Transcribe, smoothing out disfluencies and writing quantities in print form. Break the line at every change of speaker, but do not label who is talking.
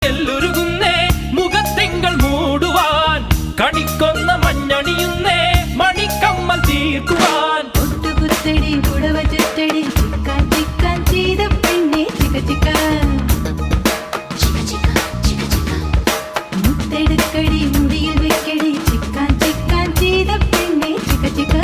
എല്ലുരുകുന്നേ മുഖത്തിങ്കൾ മൂടുവാൻ കണിക്കൊന്ന മഞ്ഞണിയുന്നേ മണിക്കമ്മൽ തീർക്കുവാൻ
ഒട്ടുകുത്തടി പുടവ ചുറ്റടി ചിക്കാൻ ചിക്കാൻ ചെയ്ത പെണ്ണെ ചിക്ക ചിക്ക മുത്തെടുക്കടി മുടിയിൽ വെക്കടി ചിക്കാൻ ചിക്കാൻ ചെയ്ത പെണ്ണെ ചിക്ക ചിക്ക